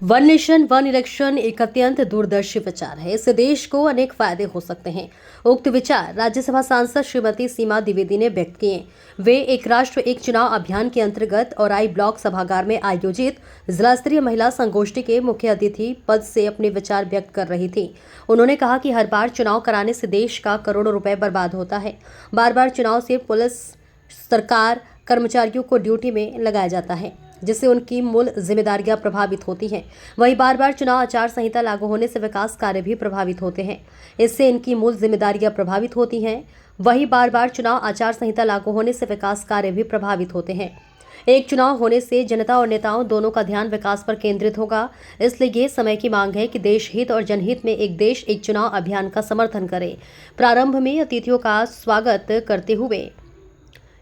One nation one election एक अत्यंत दूरदर्शी विचार है। इससे देश को अनेक फायदे हो सकते हैं। उक्त विचार राज्यसभा सांसद श्रीमती सीमा द्विवेदी ने व्यक्त किए। वे एक राष्ट्र एक चुनाव अभियान के अंतर्गत औराई ब्लॉक सभागार में आयोजित जिला स्तरीय महिला संगोष्ठी के मुख्य अतिथि पद से अपने विचार व्यक्त कर रही थी। उन्होंने कहा कि हर बार चुनाव कराने से देश का करोड़ों रुपए बर्बाद होता है। बार बार चुनाव से पुलिस, सरकार, कर्मचारियों को ड्यूटी में लगाया जाता है, जिससे उनकी मूल जिम्मेदारियां प्रभावित होती हैं। वहीं बार बार चुनाव आचार संहिता लागू होने से विकास कार्य भी प्रभावित होते हैं। इससे इनकी मूल जिम्मेदारियां प्रभावित होती हैं। वहीं बार बार चुनाव आचार संहिता लागू होने से विकास कार्य भी प्रभावित होते हैं। एक चुनाव होने से जनता और नेताओं दोनों का ध्यान विकास पर केंद्रित होगा। इसलिए ये समय की मांग है कि देश हित और जनहित में एक देश एक चुनाव अभियान का समर्थन करे। प्रारंभ में अतिथियों का स्वागत करते हुए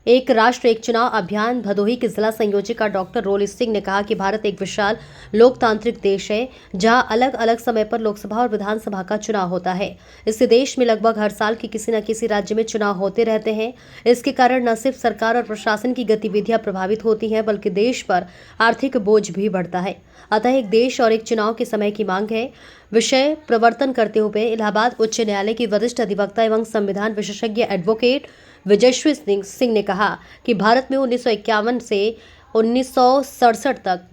एक राष्ट्र एक चुनाव अभियान भदोही की जिला संयोजिका डॉक्टर रोली सिंह ने कहा कि भारत एक विशाल लोकतांत्रिक देश है, जहां अलग अलग समय पर लोकसभा और विधानसभा का चुनाव होता है। इससे देश में लगभग हर साल की किसी न किसी राज्य में चुनाव होते रहते हैं। इसके कारण न सिर्फ सरकार और प्रशासन की गतिविधियां प्रभावित होती हैं, बल्कि देश पर आर्थिक बोझ भी बढ़ता है। अतः एक देश और एक चुनाव के समय की मांग है। विषय प्रवर्तन करते हुए इलाहाबाद उच्च न्यायालय की वरिष्ठ अधिवक्ता एवं संविधान विशेषज्ञ एडवोकेट विजयश्री सिंह ने कहा कि भारत में 1951 से 1967 तक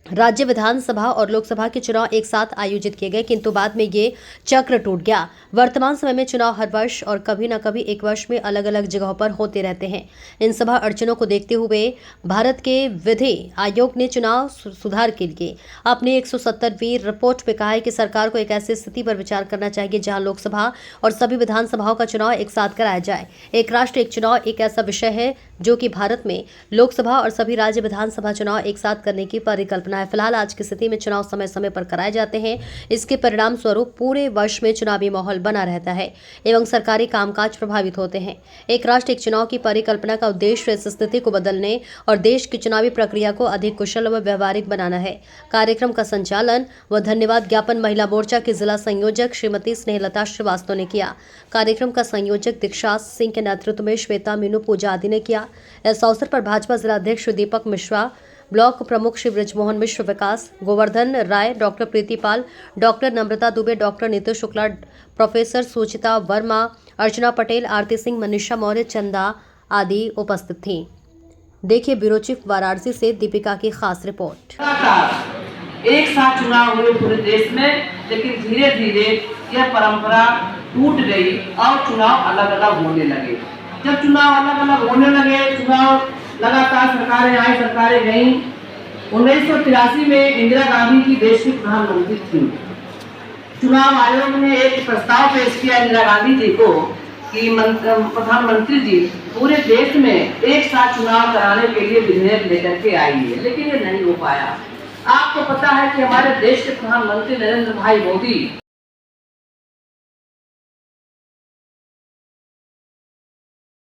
राज्य विधानसभा और लोकसभा के चुनाव एक साथ आयोजित किए गए, किंतु बाद में ये चक्र टूट गया। वर्तमान समय में चुनाव हर वर्ष और कभी न कभी एक वर्ष में अलग अलग जगहों पर होते रहते हैं। इन सभा अड़चनों को देखते हुए भारत के विधि आयोग ने चुनाव सुधार के लिए अपनी 170वीं रिपोर्ट में कहा है कि सरकार को एक ऐसी स्थिति पर विचार करना चाहिए जहां लोकसभा और सभी विधानसभाओं का चुनाव एक साथ कराया जाए। एक राष्ट्र एक चुनाव एक ऐसा विषय है जो कि भारत में लोकसभा और सभी राज्य विधानसभा चुनाव एक साथ करने की परिकल्पना है। फिलहाल आज की स्थिति में चुनाव समय समय पर कराए जाते हैं। इसके परिणाम स्वरूप पूरे वर्ष में चुनावी माहौल बना रहता है एवं सरकारी कामकाज प्रभावित होते हैं। एक राष्ट्र एक चुनाव की परिकल्पना का उद्देश्य इस स्थिति को बदलने और देश की चुनावी प्रक्रिया को अधिक कुशल व व्यवहारिक बनाना है। कार्यक्रम का संचालन व धन्यवाद ज्ञापन महिला मोर्चा की जिला संयोजक श्रीमती स्नेहलता श्रीवास्तव ने किया। कार्यक्रम का संयोजक दीक्षा सिंह के नेतृत्व में श्वेता मीनू पूजा आदि ने किया। इस अवसर पर भाजपा जिला अध्यक्ष दीपक मिश्रा, ब्लॉक प्रमुख श्री ब्रजमोहन मिश्र, विकास गोवर्धन राय, डॉक्टर प्रीतिपाल, डॉक्टर नम्रता दुबे, डॉक्टर नीतू शुक्ला, प्रोफेसर सुचिता वर्मा, अर्चना पटेल, आरती सिंह, मनीषा मौर्य, चंदा आदि उपस्थित थी। देखिए ब्यूरो चीफ वाराणसी से दीपिका की खास रिपोर्ट। एक साथ चुनाव हुए पूरे देश में, लेकिन धीरे धीरे यह परंपरा टूट गई और चुनाव अलग अलग होने लगे। जब चुनाव अलग अलग होने लगे, चुनाव लगातार सरकारें आई, सरकारें गईं। 1983 में इंदिरा गांधी की देश की प्रधानमंत्री थी। चुनाव आयोग ने एक प्रस्ताव पेश किया इंदिरा गांधी जी को कि प्रधानमंत्री जी पूरे देश में एक साथ चुनाव कराने के लिए विधेयक लेकर के आई है, लेकिन ये नहीं हो पाया। आपको पता है कि हमारे देश के प्रधानमंत्री नरेंद्र भाई मोदी